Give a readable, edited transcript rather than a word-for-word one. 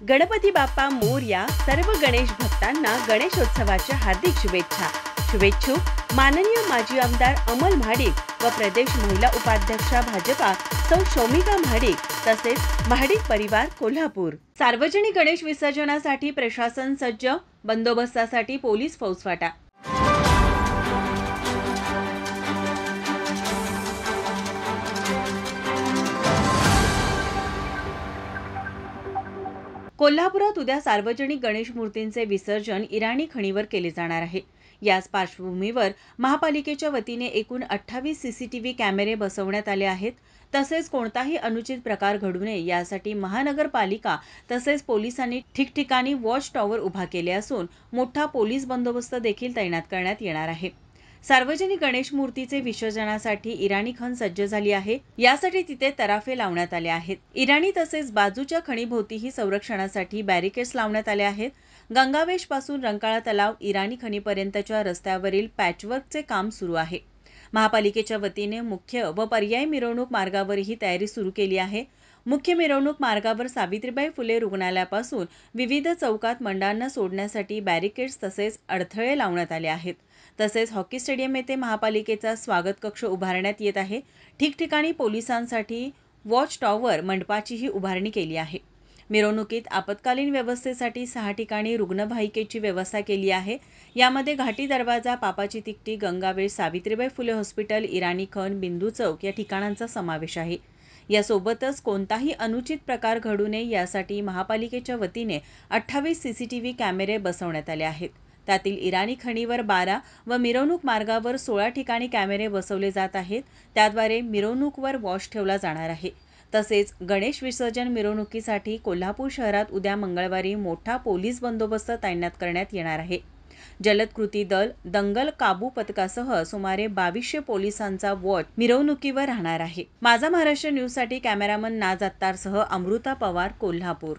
गणपती बाप्पा मोरया. सर्व गणेश भक्तांना गणेशोत्सवाच्या हार्दिक शुभेच्छा. शुभेच्छुक माननीय माजी आमदार अमल महाडिक व प्रदेश महिला उपाध्यक्षा भाजपा सौ शौमिका महाडिक तसेच महाडिक परिवार कोल्हापूर. सार्वजनिक गणेश विसर्जनासाठी प्रशासन सज्ज. बंदोबस्तासाठी पोलीस फौजफाटा. कोल्हापुरात उद्या सार्वजनिक गणेश मूर्तींचे विसर्जन इराणी खणीवर केले जाणार आहे. याच पार्श्वभूमीवर महापालिकेच्या वतीने एकूण 28 सीसीटीव्ही कॅमेरे बसवण्यात आले आहेत. तसेच कोणताही अनुचित प्रकार घडू नये यासाठी महानगरपालिका तसेच पोलिसांनी ठिकठिकाणी वॉच टॉवर उभा केले असून मोठा पोलीस बंदोबस्त देखील तैनात करण्यात येणार आहे. सार्वजनिक गणेश मूर्तीचे विसर्जनासाठी इराणी खण सज्ज झाली आहे. यासाठी तिथे तराफे लावण्यात आले आहेत. इराणी तसेच बाजूच्या खणीभोवतीही संरक्षणासाठी बॅरिकेड्स लावण्यात आले आहेत. गंगावेश पासून रंकाळा तलाव इराणी खणीपर्यंतच्या रस्त्यावरील पॅचवर्कचे काम सुरू आहे. महापालिकेच्या वतीने मुख्य व पर्यायी मिरवणूक मार्गावरही तयारी सुरू केली आहे. मुख्य मिरवणूक मार्गावर सावित्रीबाई फुले रुग्णालयापासून विविध चौकात मंडळांना सोडण्यासाठी बॅरिकेड्स तसेच अडथळे लावण्यात आले आहेत. तसेच हॉकी स्टेडियम येथे महापालिकेचा स्वागत कक्ष उभारण्यात येत आहे. ठिकठिकाणी पोलिसांसाठी वॉच टॉवर मंडपाचीही उभारणी केली आहे. मिरवणुकीत आपत्कालीन व्यवस्थेसाठी 6 ठिकाणी रुग्णवाहिकेची व्यवस्था केली आहे. यामध्ये घाटी दरवाजा, पापाची तिकटी, गंगावेश, सावित्रीबाई फुले हॉस्पिटल, इराणी खण, बिंदू चौक या ठिकाणांचा समावेश आहे. यासोबतच कोणताही अनुचित प्रकार घडू नये यासाठी महापालिकेच्या वतीने 28 सीसीटीव्ही कॅमेरे बसवण्यात आले आहेत. त्यातील इराणी खणीवर 12 व मिरवणूक मार्गावर 16 ठिकाणी कॅमेरे बसवले जात आहेत. त्याद्वारे मिरवणूकवर वॉच ठेवला जाणार आहे. तसेच गणेश विसर्जन मिरवणुकीसाठी कोल्हापूर शहरात उद्या मंगळवारी मोठा पोलीस बंदोबस्त तैनात करण्यात येणार आहे. जलद कृती दल, दंगल काबू पथकासह सुमारे 2200 पोलिसांचा वॉच मिरवणुकीवर राहणार आहे. माझा महाराष्ट्र न्यूजसाठी कॅमेरामन नाज अत्तारसह अमृता पवार, कोल्हापूर.